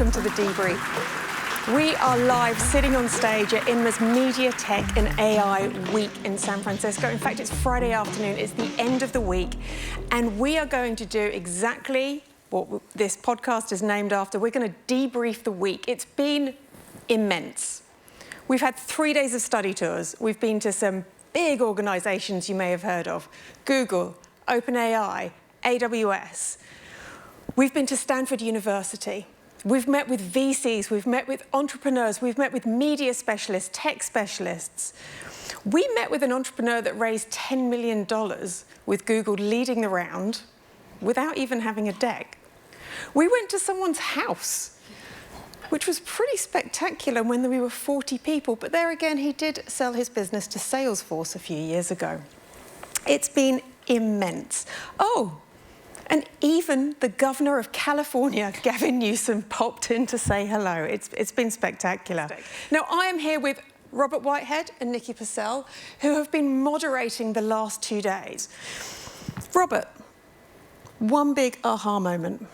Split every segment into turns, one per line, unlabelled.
welcome to the Debrief. We are live sitting on stage at INMA's Media Tech and AI Week in San Francisco. In fact, it's Friday afternoon, it's the end of the week, and we are going to do exactly what this podcast is named after. We're going to debrief the week. It's been immense. We've had 3 days of study tours. We've been to some big organizations you may have heard of: Google, OpenAI, AWS. We've been to Stanford University. We've met with VCs, we've met with entrepreneurs, we've met with media specialists, tech specialists. We met with an entrepreneur that raised $10 million with Google leading the round without even having a deck. We went to someone's house, which was pretty spectacular when we were 40 people, but there again, he did sell his business to Salesforce a few years ago. It's been immense. Oh, and even the governor of California, Gavin Newsom, popped in to say hello. It's been spectacular. Now, I am here with Robert Whitehead and Nikki Purcell, who have been moderating the last 2 days. Robert, one big aha moment.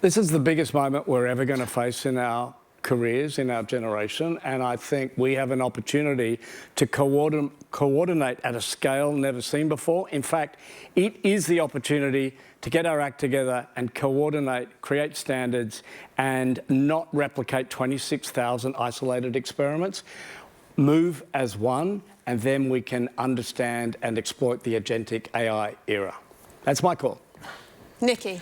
This is the biggest moment we're ever going to face in our careers, in our generation, and I think we have an opportunity to coordinate at a scale never seen before. In fact, it is the opportunity to get our act together and coordinate, create standards, and not replicate 26,000 isolated experiments. Move as one, and then we can understand and exploit the agentic AI era. That's my call.
Nikki.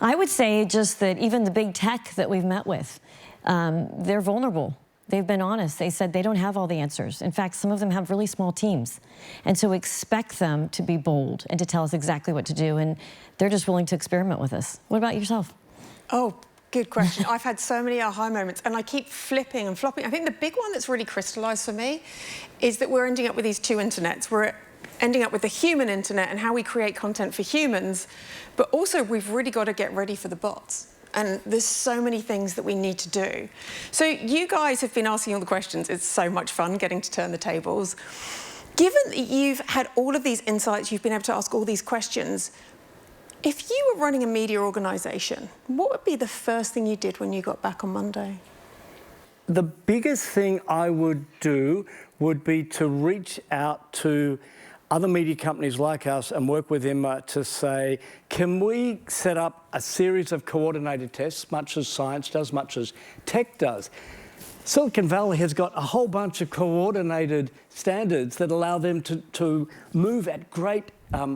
I would say just that even the big tech that we've met with, they're vulnerable. They've been honest. They said they don't have all the answers. In fact, some of them have really small teams. And so expect them to be bold and to tell us exactly what to do. And they're just willing to experiment with us. What about yourself?
Oh, good question. I've had so many aha moments, and I keep flipping and flopping. I think the big one that's really crystallized for me is that we're ending up with these two internets. We're ending up with the human internet and how we create content for humans, but also we've really got to get ready for the bots. And there's so many things that we need to do. So you guys have been asking all the questions. It's so much fun getting to turn the tables. Given that you've had all of these insights, you've been able to ask all these questions, if you were running a media organization, what would be the first thing you did when you got back on Monday?
The biggest thing I would do would be to reach out to other media companies like us and work with INMA to say, can we set up a series of coordinated tests, much as science does, much as tech does? Silicon Valley has got a whole bunch of coordinated standards that allow them to move at great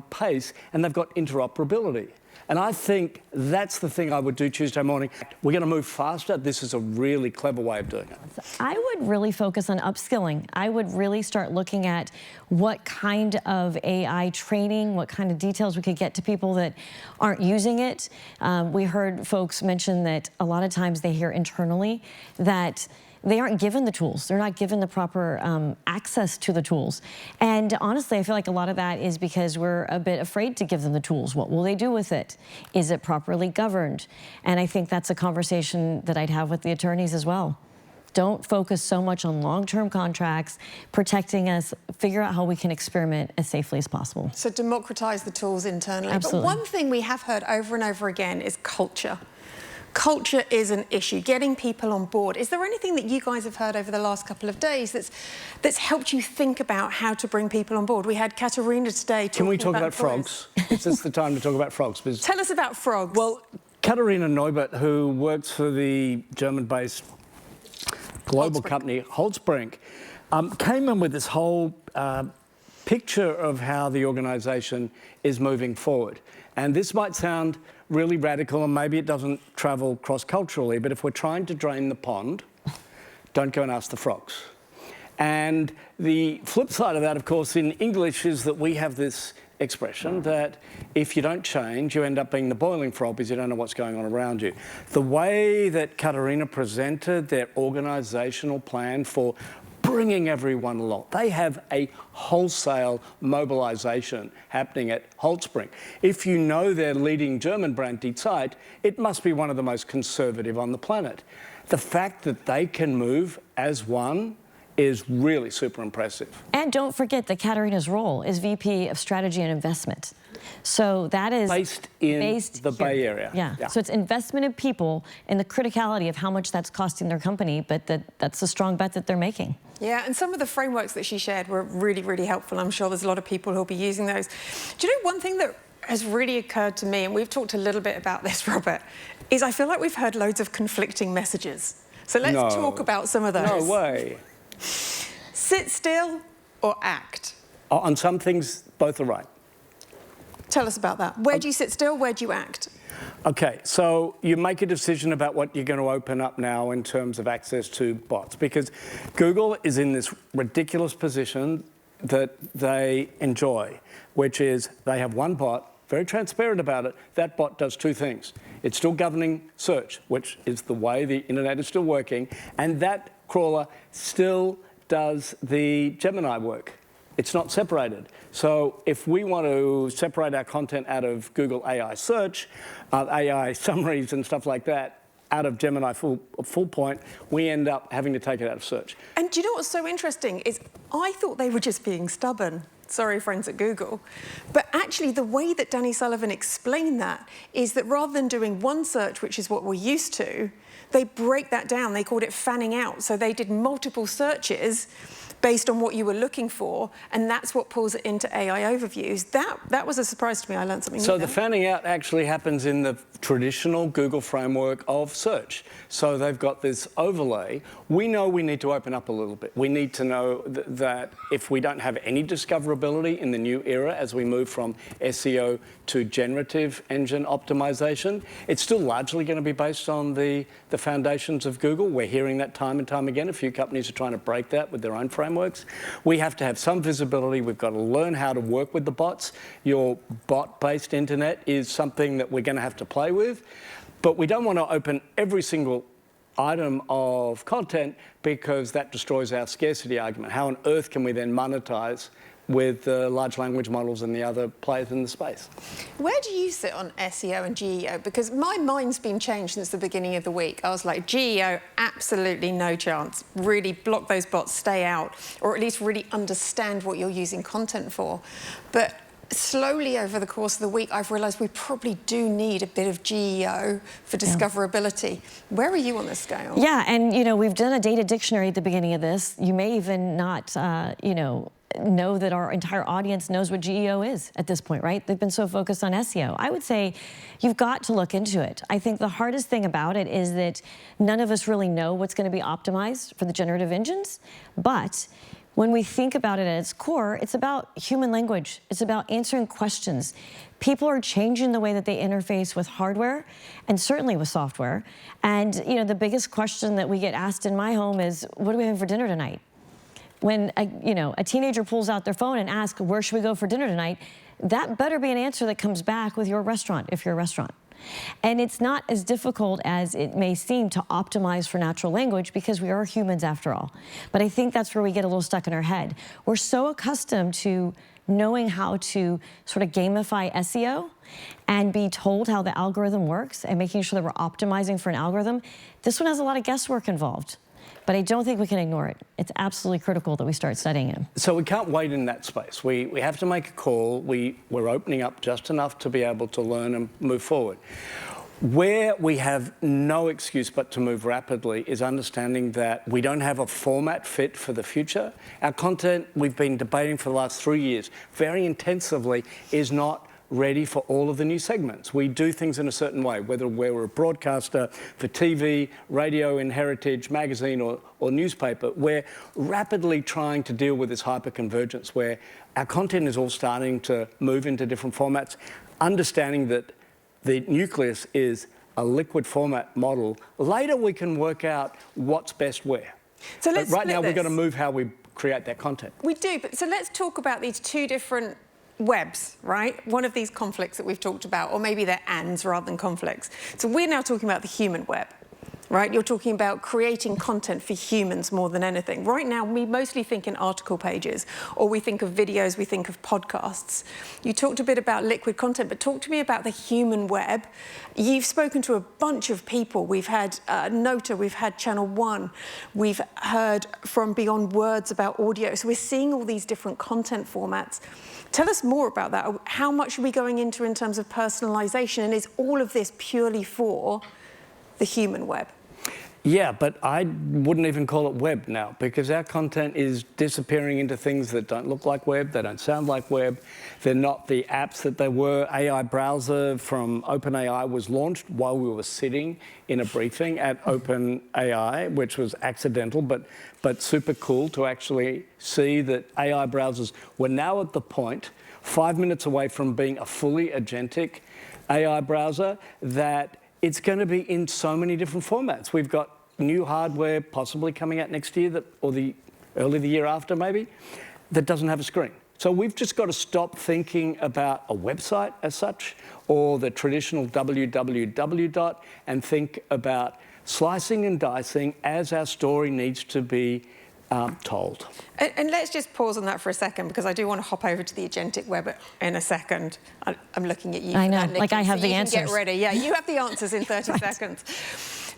pace, and they've got interoperability. And I think that's the thing I would do Tuesday morning. We're going to move faster. This is a really clever way of doing it.
I would really focus on upskilling. I would really start looking at what kind of AI training, what kind of details we could get to people that aren't using it. We heard folks mention that a lot of times they hear internally that they aren't given the tools. They're not given the proper access to the tools. And honestly, I feel like a lot of that is because we're a bit afraid to give them the tools. What will they do with it? Is it properly governed? And I think that's a conversation that I'd have with the attorneys as well. Don't focus so much on long-term contracts, protecting us, figure out how we can experiment as safely as possible.
So democratize the tools internally.
Absolutely.
But one thing we have heard over and over again is culture. Culture is an issue, getting people on board. Is there anything that you guys have heard over the last couple of days that's helped you think about how to bring people on board? We had Katerina today talking.
Can we talk about frogs? Is this the time to talk about frogs? Because,
tell us about frogs.
Well, Katerina Neubert, who works for the German-based global company Holzbrink, came in with this whole picture of how the organization is moving forward. And this might sound really radical, and maybe it doesn't travel cross-culturally, but if we're trying to drain the pond, don't go and ask the frogs. And the flip side of that, of course, in English is that we have this expression that if you don't change, you end up being the boiling frog because you don't know what's going on around you. The way that Katerina presented their organizational plan for bringing everyone along. They have a wholesale mobilization happening at Holzbrink. If you know their leading German brand, Die Zeit, it must be one of the most conservative on the planet. The fact that they can move as one is really super impressive.
And don't forget that Katarina's role is VP of Strategy and Investment. So that is
based in the Bay Area.
Yeah. So it's investment in people and the criticality of how much that's costing their company, but that's a strong bet that they're making.
Yeah, and some of the frameworks that she shared were really, really helpful. I'm sure there's a lot of people who'll be using those. Do you know one thing that has really occurred to me, and we've talked a little bit about this, Robert, is I feel like we've heard loads of conflicting messages. So let's talk about some of those.
No way.
Sit still or act?
On some things, both are right.
Tell us about that. Where do you sit still? Where do you act?
Okay, so you make a decision about what you're going to open up now in terms of access to bots, because Google is in this ridiculous position that they enjoy, which is they have one bot, very transparent about it. That bot does two things. It's still governing search, which is the way the internet is still working, and that crawler still does the Gemini work. It's not separated. So if we want to separate our content out of Google AI search, AI summaries and stuff like that, out of Gemini full point, we end up having to take it out of search.
And do you know what's so interesting is I thought they were just being stubborn. Sorry, friends at Google. But actually, the way that Danny Sullivan explained that is that rather than doing one search, which is what we're used to, they break that down. They called it fanning out. So they did multiple searches based on what you were looking for, and that's what pulls it into AI overviews. That was a surprise to me. I learned something new.
So the fanning out actually happens in the traditional Google framework of search. So they've got this overlay. We know we need to open up a little bit. We need to know that if we don't have any discoverability in the new era as we move from SEO to generative engine optimization, it's still largely going to be based on the foundations of Google. We're hearing that time and time again. A few companies are trying to break that with their own frameworks. We have to have some visibility. We've got to learn how to work with the bots. Your bot-based internet is something that we're going to have to play with, but we don't want to open every single item of content because that destroys our scarcity argument. How on earth can we then monetize with large language models and the other players in the space?
Where do you sit on SEO and GEO? Because my mind's been changed since the beginning of the week. I was like, GEO, absolutely no chance. Really block those bots, stay out, or at least really understand what you're using content for. But slowly over the course of the week, I've realized we probably do need a bit of GEO for discoverability. Where are you on this scale?
Yeah, and we've done a data dictionary at the beginning of this. You may even not, know that our entire audience knows what GEO is at this point, right? They've been so focused on SEO. I would say you've got to look into it. I think the hardest thing about it is that none of us really know what's going to be optimized for the generative engines, but when we think about it at its core, it's about human language. It's about answering questions. People are changing the way that they interface with hardware and certainly with software. And the biggest question that we get asked in my home is, what are we having for dinner tonight? When a teenager pulls out their phone and asks, where should we go for dinner tonight? That better be an answer that comes back with your restaurant, if you're a restaurant. And it's not as difficult as it may seem to optimize for natural language because we are humans after all. But I think that's where we get a little stuck in our head. We're so accustomed to knowing how to sort of gamify SEO and be told how the algorithm works and making sure that we're optimizing for an algorithm. This one has a lot of guesswork involved. But I don't think we can ignore it. It's absolutely critical that we start studying it.
So we can't wait in that space. We have to make a call. We're opening up just enough to be able to learn and move forward. Where we have no excuse but to move rapidly is understanding that we don't have a format fit for the future. Our content, we've been debating for the last 3 years very intensively, is not ready for all of the new segments. We do things in a certain way, whether we're a broadcaster for TV, radio in heritage, magazine or newspaper. We're rapidly trying to deal with this hyperconvergence where our content is all starting to move into different formats, understanding that the nucleus is a liquid format model. Later we can work out what's best where.
So let's
right now
split
we've got to
this.
move how we create that content.
We do, but so let's talk about these two different webs, right? One of these conflicts that we've talked about, or maybe they're ands rather than conflicts. So we're now talking about the human web. right? You're talking about creating content for humans more than anything. Right now, we mostly think in article pages, or we think of videos, we think of podcasts. You talked a bit about liquid content, but talk to me about the human web. You've spoken to a bunch of people. We've had Nota, we've had Channel One, we've heard from Beyond Words about audio. So we're seeing all these different content formats. Tell us more about that. How much are we going into in terms of personalization? And is all of this purely for the human web?
Yeah, but I wouldn't even call it web now, because our content is disappearing into things that don't look like web, they don't sound like web, they're not the apps that they were. AI browser from OpenAI was launched while we were sitting in a briefing at OpenAI, which was accidental, but super cool to actually see that AI browsers were now at the point, 5 minutes away from being a fully agentic AI browser, that it's going to be in so many different formats. We've got new hardware possibly coming out next year, or early the year after maybe, that doesn't have a screen. So we've just got to stop thinking about a website as such, or the traditional www and think about slicing and dicing as our story needs to be told.
And let's just pause on that for a second, because I do want to hop over to the agentic web in a second. I'm looking at you.
I know,
that, Nikki,
like I have
so
the answers.
Get ready. Yeah, you have the answers in 30 seconds.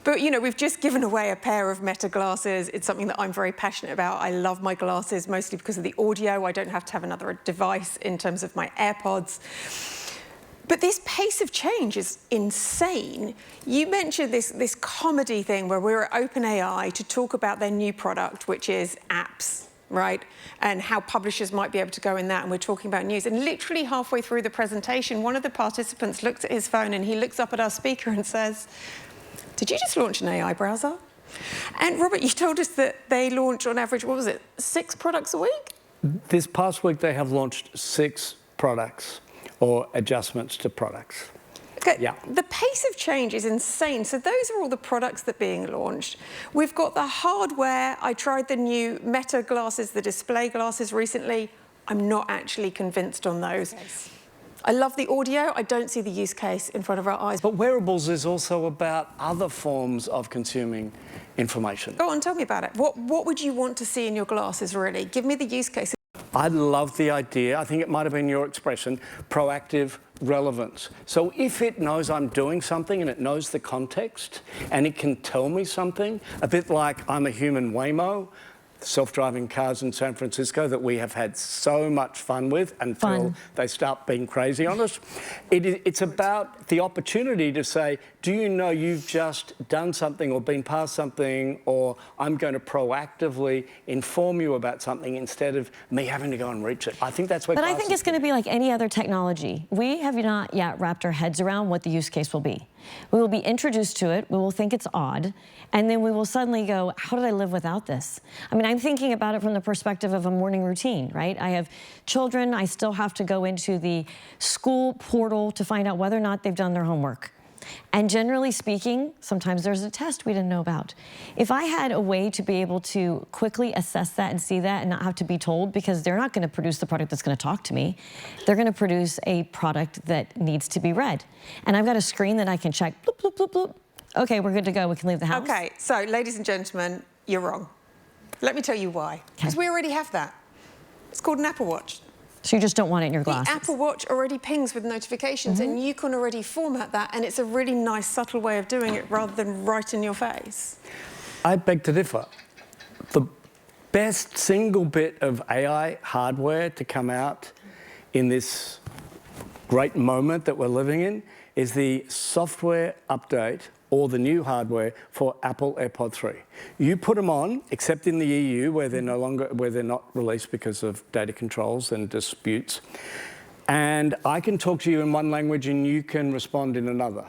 But, you know, we've just given away a pair of Meta glasses. It's something that I'm very passionate about. I love my glasses, mostly because of the audio. I don't have to have another device in terms of my AirPods. But this pace of change is insane. You mentioned this comedy thing where we're at OpenAI to talk about their new product, which is apps, right? And how publishers might be able to go in that, and we're talking about news. And literally halfway through the presentation, one of the participants looks at his phone and he looks up at our speaker and says, "Did you just launch an AI browser?" And Robert, you told us that they launch on average, what was it, 6 products a week?
This past week, they have launched 6 products, or adjustments to products.
Okay.
Yeah.
The pace of change is insane. So those are all the products that are being launched. We've got the hardware. I tried the new Meta glasses, the display glasses recently. I'm not actually convinced on those. Yes. I love the audio. I don't see the use case in front of our eyes.
But wearables is also about other forms of consuming information.
Go on, tell me about it. What would you want to see in your glasses, really? Give me the use case.
I love the idea, I think it might have been your expression, proactive relevance. So if it knows I'm doing something and it knows the context and it can tell me something, a bit like I'm a human Waymo, self-driving cars in San Francisco that we have had so much fun with until they start being crazy on us. It's about the opportunity to say, do you know you've just done something or been past something, or I'm going to proactively inform you about something instead of me having to go and reach it. I think that's where.
But I think it's going to be like any other technology. We have not yet wrapped our heads around what the use case will be. We will be introduced to it, we will think it's odd, and then we will suddenly go, how did I live without this? I mean, I'm thinking about it from the perspective of a morning routine, right? I have children, I still have to go into the school portal to find out whether or not they've done their homework. And generally speaking, sometimes there's a test we didn't know about. If I had a way to be able to quickly assess that and see that and not have to be told, because they're not going to produce the product that's going to talk to me, they're going to produce a product that needs to be read. And I've got a screen that I can check, bloop, bloop, bloop, bloop. Okay, we're good to go, we can leave the house.
Okay, so ladies and gentlemen, you're wrong. Let me tell you why. Because we already have that. It's called an Apple Watch.
So you just don't want it in your glasses?
The Apple Watch already pings with notifications, and you can already format that, and it's a really nice, subtle way of doing it rather than right in your face.
I beg to differ. The best single bit of AI hardware to come out in this great moment that we're living in is the software update or the new hardware for Apple AirPod 3. You put them on, except in the EU where they're not released because of data controls and disputes. And I can talk to you in one language and you can respond in another.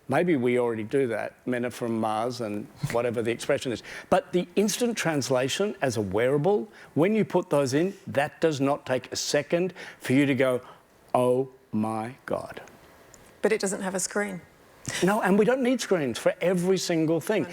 Maybe we already do that, men are from Mars and whatever the expression is. But the instant translation as a wearable, when you put those in, that does not take a second for you to go, oh my God.
But it doesn't have a screen.
No, and we don't need screens for every single thing.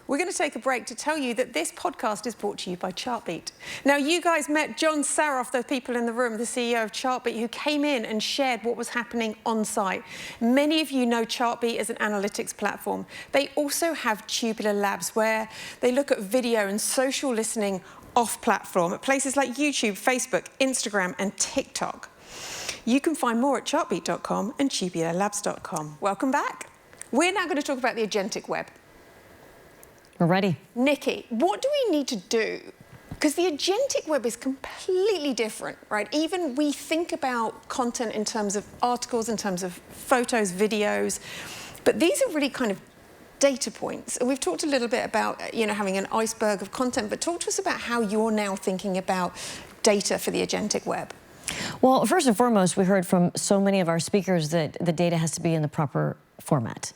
we're going to take a break to tell you that this podcast is brought to you by Chartbeat. Now, you guys met John Saroff, the people in the room, the CEO of Chartbeat, who came in and shared what was happening on site. Many of you know Chartbeat as an analytics platform. They also have Tubular Labs, where they look at video and social listening off-platform at places like YouTube, Facebook, Instagram, and TikTok. You can find more at chartbeat.com and tubularlabs.com. Welcome back. We're now going to talk about the agentic web.
We're ready.
Nikki, what do we need to do? Because the agentic web is completely different, right? Even we think about content in terms of articles, in terms of photos, videos, but these are really kind of data points. And we've talked a little bit about, having an iceberg of content, but talk to us about how you're now thinking about data for the agentic web.
Well, first and foremost, we heard from so many of our speakers that the data has to be in the proper format,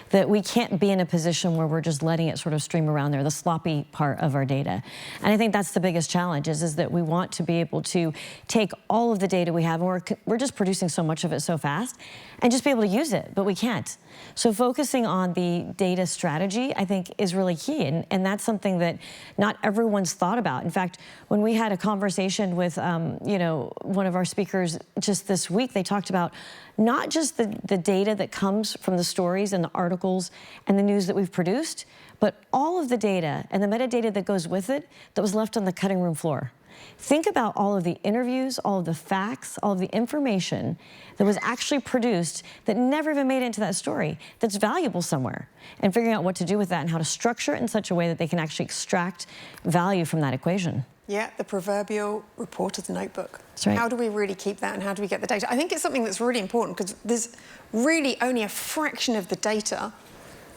that we can't be in a position where we're just letting it sort of stream around there, the sloppy part of our data. And I think that's the biggest challenge is that we want to be able to take all of the data we have, and we're just producing so much of it so fast, and just be able to use it, but we can't. So focusing on the data strategy, I think, is really key, and that's something that not everyone's thought about. In fact, when we had a conversation with, one of our speakers just this week, they talked about not just the data that comes from the stories and the articles and the news that we've produced, but all of the data and the metadata that goes with it that was left on the cutting room floor. Think about all of the interviews, all of the facts, all of the information that was actually produced that never even made it into that story, that's valuable somewhere, and figuring out what to do with that and how to structure it in such a way that they can actually extract value from that equation.
Yeah, the proverbial reporter's notebook.
That's right.
How do we really keep that, and how do we get the data? I think it's something that's really important because there's really only a fraction of the data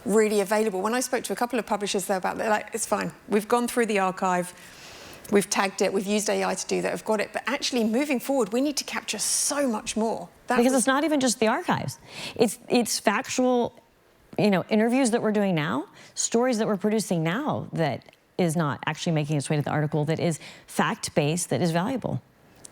really available. When I spoke to a couple of publishers there about, they're like, it's fine. We've gone through the archive, we've tagged it, we've used AI to do that, we've got it. But actually moving forward, we need to capture so much more.
Because it's not even just the archives. It's factual, interviews that we're doing now, stories that we're producing now that is not actually making its way to the article, that is fact-based, that is valuable.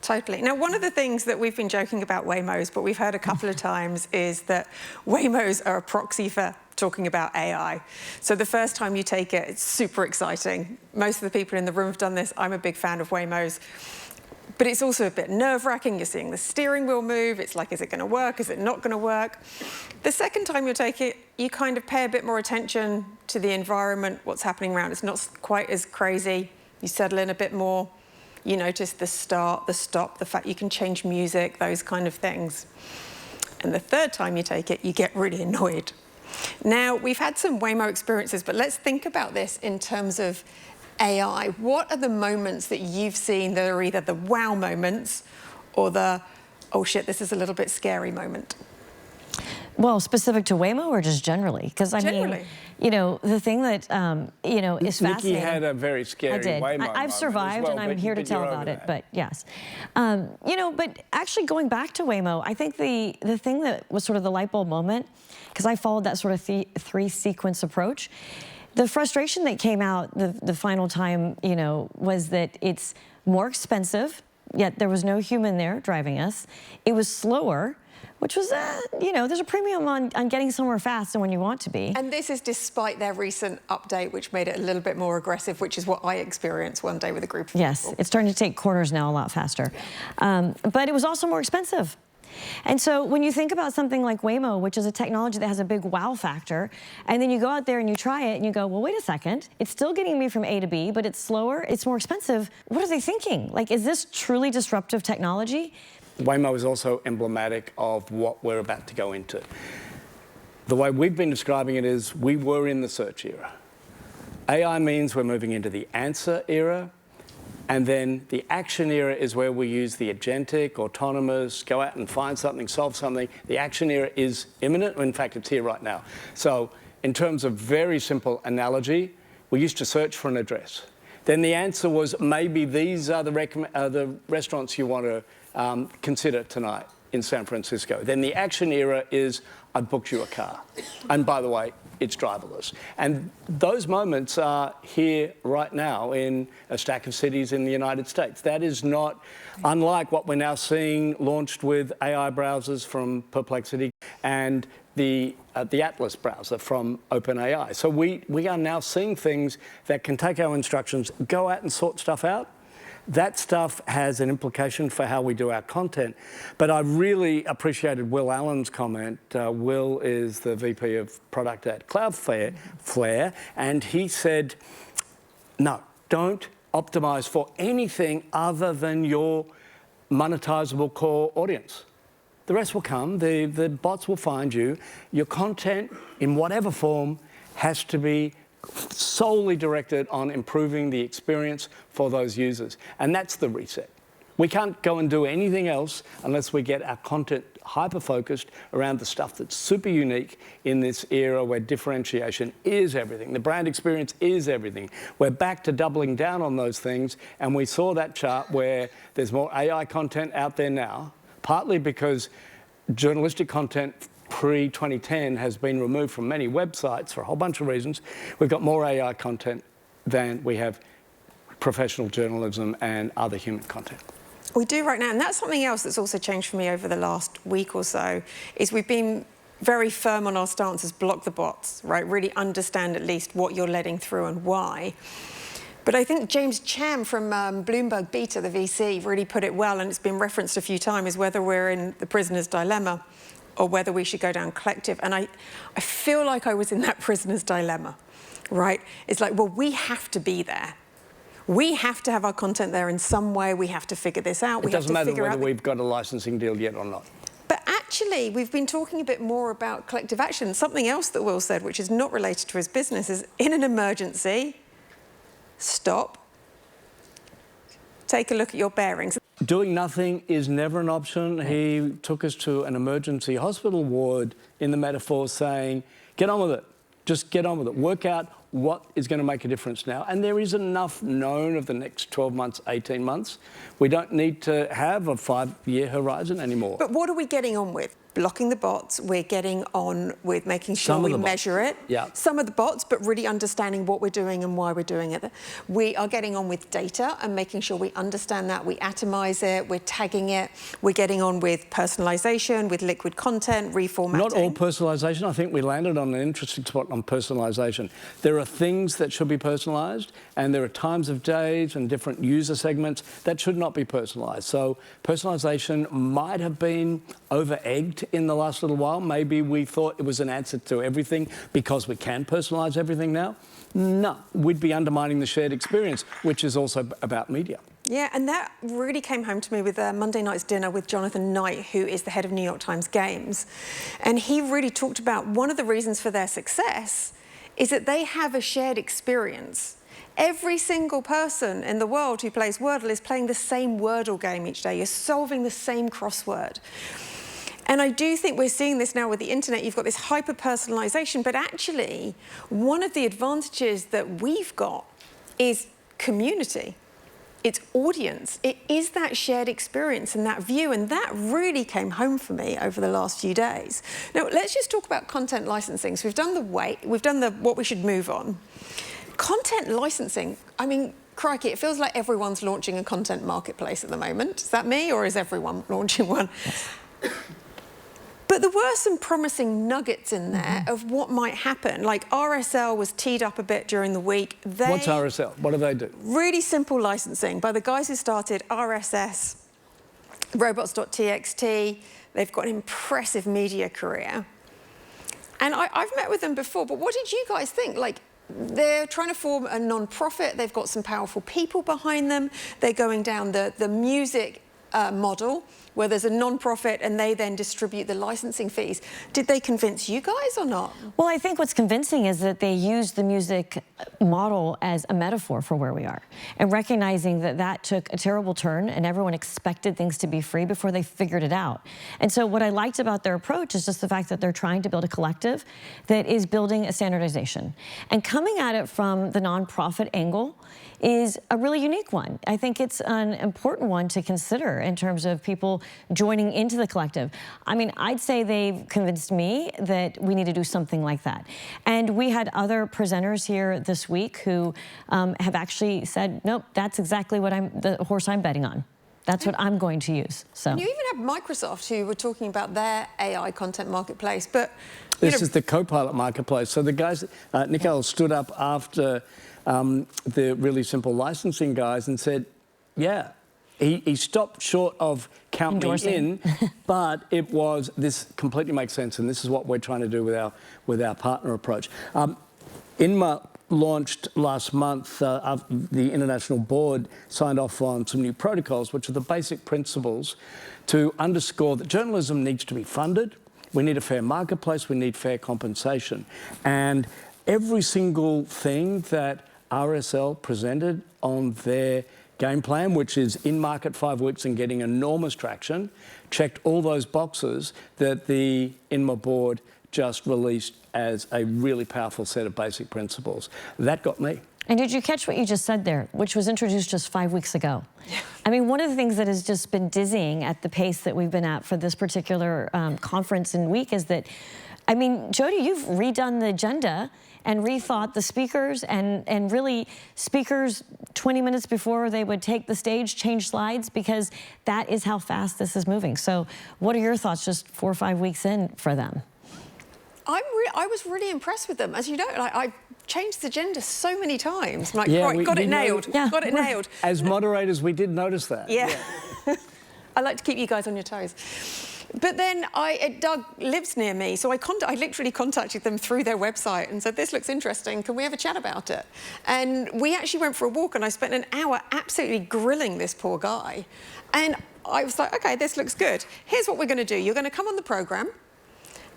Totally. Now, one of the things that we've been joking about Waymos, but we've heard a couple of times, is that Waymos are a proxy for talking about AI. So the first time you take it, it's super exciting. Most of the people in the room have done this. I'm a big fan of Waymos. But it's also a bit nerve-wracking. You're seeing the steering wheel move. It's like, is it going to work? Is it not going to work? The second time you take it, you kind of pay a bit more attention to the environment, what's happening around. It's not quite as crazy. You settle in a bit more. You notice the start, the stop, the fact you can change music, those kind of things. And the third time you take it, you get really annoyed. Now, we've had some Waymo experiences, but let's think about this in terms of AI. What are the moments that you've seen that are either the wow moments or the, oh shit, this is a little bit scary moment?
Well, specific to Waymo or just generally? Because I mean, the thing that, is fascinating.
Nikki had a very scary Waymo
I've survived, and I'm here to tell about it, but yes. But actually going back to Waymo, I think the thing that was sort of the light bulb moment, because I followed that sort of three-sequence approach, the frustration that came out the final time, was that it's more expensive, yet there was no human there driving us. It was slower, which was, there's a premium on getting somewhere fast and when you want to be.
And this is despite their recent update, which made it a little bit more aggressive, which is what I experienced one day with a group of people.
It's starting to take corners now a lot faster. But it was also more expensive. And so when you think about something like Waymo, which is a technology that has a big wow factor, and then you go out there and you try it and you go, well, wait a second, it's still getting me from A to B, but it's slower, it's more expensive. What are they thinking? Like, is this truly disruptive technology?
Waymo is also emblematic of what we're about to go into. The way we've been describing it is we were in the search era. AI means we're moving into the answer era. And then the action era is where we use the agentic, autonomous, go out and find something, solve something. The action era is imminent. In fact, it's here right now. So in terms of very simple analogy, we used to search for an address. Then the answer was maybe these are the restaurants you want to consider tonight in San Francisco. Then the action era is I've booked you a car. And by the way, it's driverless. And those moments are here right now in a stack of cities in the United States. That is not unlike what we're now seeing launched with AI browsers from Perplexity and the Atlas browser from OpenAI. So we are now seeing things that can take our instructions, go out and sort stuff out. That stuff has an implication for how we do our content. But I really appreciated Will Allen's comment. Will is the VP of product at Cloudflare, and he said, no, don't optimize for anything other than your monetizable core audience. The rest will come. The bots will find you. Your content, in whatever form, has to be solely directed on improving the experience for those users. And that's the reset. We can't go and do anything else unless we get our content hyper-focused around the stuff that's super unique in this era where differentiation is everything. The brand experience is everything. We're back to doubling down on those things, and we saw that chart where there's more AI content out there now, partly because journalistic content pre-2010 has been removed from many websites for a whole bunch of reasons. We've got more AI content than we have professional journalism and other human content.
We do right now, and that's something else that's also changed for me over the last week or so, is we've been very firm on our stance as block the bots, right? Really understand at least what you're letting through and why. But I think James Cham from Bloomberg Beta, the VC, really put it well, and it's been referenced a few times, whether we're in the prisoner's dilemma or whether we should go down collective. And I feel like I was in that prisoner's dilemma, right? It's like, well, we have to be there. We have to have our content there in some way. We have to figure this out.
It doesn't matter whether we've got a licensing deal yet or not.
But actually, we've been talking a bit more about collective action. Something else that Will said, which is not related to his business, is in an emergency, stop, take a look at your bearings.
Doing nothing is never an option. He took us to an emergency hospital ward in the metaphor saying, get on with it. Just get on with it. Work out what is going to make a difference now. And there is enough known of the next 12 months, 18 months. We don't need to have a 5-year horizon anymore.
But what are we getting on with? Blocking the bots. We're getting on with making sure we measure it.
Yeah.
Some of the bots, but really understanding what we're doing and why we're doing it. We are getting on with data and making sure we understand that. We atomize it. We're tagging it. We're getting on with personalization, with liquid content, reformatting.
Not all personalization. I think we landed on an interesting spot on personalization. There are things that should be personalized, and there are times of days and different user segments that should not be personalized. So personalization might have been over-egged in the last little while. Maybe we thought it was an answer to everything because we can personalize everything now. No, we'd be undermining the shared experience, which is also about media.
Yeah, and that really came home to me with Monday night's dinner with Jonathan Knight, who is the head of New York Times Games. And he really talked about one of the reasons for their success is that they have a shared experience. Every single person in the world who plays Wordle is playing the same Wordle game each day. You're solving the same crossword. And I do think we're seeing this now with the internet. You've got this hyper-personalization, but actually, one of the advantages that we've got is community. It's audience. It is that shared experience and that view, and that really came home for me over the last few days. Now, let's just talk about content licensing. So we've done what we should move on. Content licensing, I mean, crikey, it feels like everyone's launching a content marketplace at the moment. Is that me, or is everyone launching one? But there were some promising nuggets in there of what might happen. Like RSL was teed up a bit during the week.
What's RSL? What do they do?
Really simple licensing by the guys who started RSS, robots.txt. They've got an impressive media career. And I've met with them before, but what did you guys think? Like, they're trying to form a non-profit. They've got some powerful people behind them. They're going down the music model, where there's a non-profit and they then distribute the licensing fees. Did they convince you guys or not?
Well, I think what's convincing is that they use the music model as a metaphor for where we are, and recognizing that that took a terrible turn and everyone expected things to be free before they figured it out. And so what I liked about their approach is just the fact that they're trying to build a collective that is building a standardization. And coming at it from the nonprofit angle is a really unique one. I think it's an important one to consider in terms of people joining into the collective. I mean, I'd say they've convinced me that we need to do something like that. And we had other presenters here this week who have actually said, nope, that's exactly what the horse I'm betting on. That's what I'm going to use. So
And you even have Microsoft, who were talking about their AI content marketplace, but
this is the Copilot marketplace. So the guys, Nicole stood up after the really simple licensing guys and said, yeah, he stopped short of count
endorsing.
me in, but this completely makes sense, and this is what we're trying to do with our partner approach. INMA launched last month, the International Board signed off on some new protocols, which are the basic principles to underscore that journalism needs to be funded, we need a fair marketplace, we need fair compensation. And every single thing that RSL presented on their game plan, which is in market 5 weeks and getting enormous traction, checked all those boxes that the INMA board just released as a really powerful set of basic principles. That got me.
And did you catch what you just said there, which was introduced just 5 weeks ago? I mean, one of the things that has just been dizzying at the pace that we've been at for this particular conference and week is that, I mean, Jodie, you've redone the agenda and rethought the speakers and really speakers 20 minutes before they would take the stage, change slides, because that is how fast this is moving. So what are your thoughts just 4 or 5 weeks in for them?
I was really impressed with them. As you know, I changed the agenda so many times. I'm like,
Yeah,
right, got it nailed.
As moderators, we did notice that.
Yeah. I like to keep you guys on your toes. But then Doug lives near me, so I literally contacted them through their website and said, this looks interesting, can we have a chat about it? And we actually went for a walk, and I spent an hour absolutely grilling this poor guy. And I was like, okay, this looks good. Here's what we're going to do. You're going to come on the programme,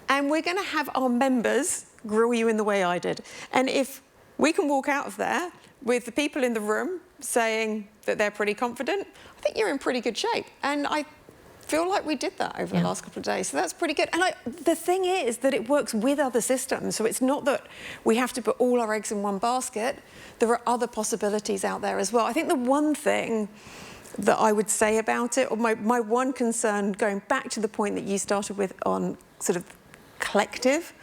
and we're going to have our members grill you in the way I did. And if we can walk out of there with the people in the room saying that they're pretty confident, I think you're in pretty good shape. And I feel like we did that over the last couple of days. So that's pretty good. And the thing is that it works with other systems. So it's not that we have to put all our eggs in one basket. There are other possibilities out there as well. I think the one thing that I would say about it, or my one concern, going back to the point that you started with on sort of collective,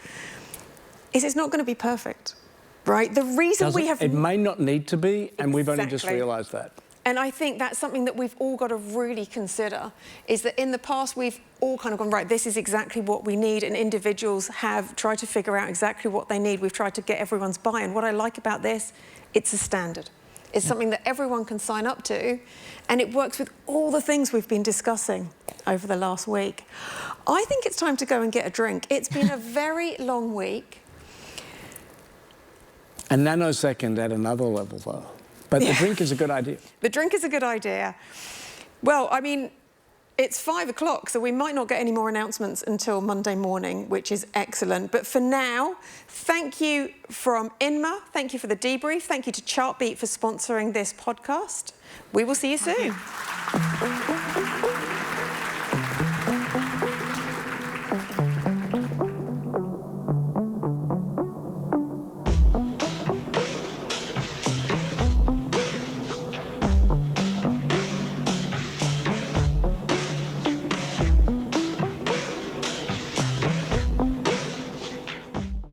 is it's not going to be perfect, right? The reason
It may not need to be, and we've only just realised that.
And I think that's something that we've all got to really consider, is that in the past we've all kind of gone, right, this is exactly what we need, and individuals have tried to figure out exactly what they need. We've tried to get everyone's buy-in. What I like about this, it's a standard. It's something that everyone can sign up to, and it works with all the things we've been discussing over the last week. I think it's time to go and get a drink. It's been a very long week.
A nanosecond at another level, though. But the drink is a good idea.
The drink is a good idea. Well, I mean, it's 5 o'clock, so we might not get any more announcements until Monday morning, which is excellent. But for now, thank you from INMA. Thank you for the debrief. Thank you to Chartbeat for sponsoring this podcast. We will see you soon.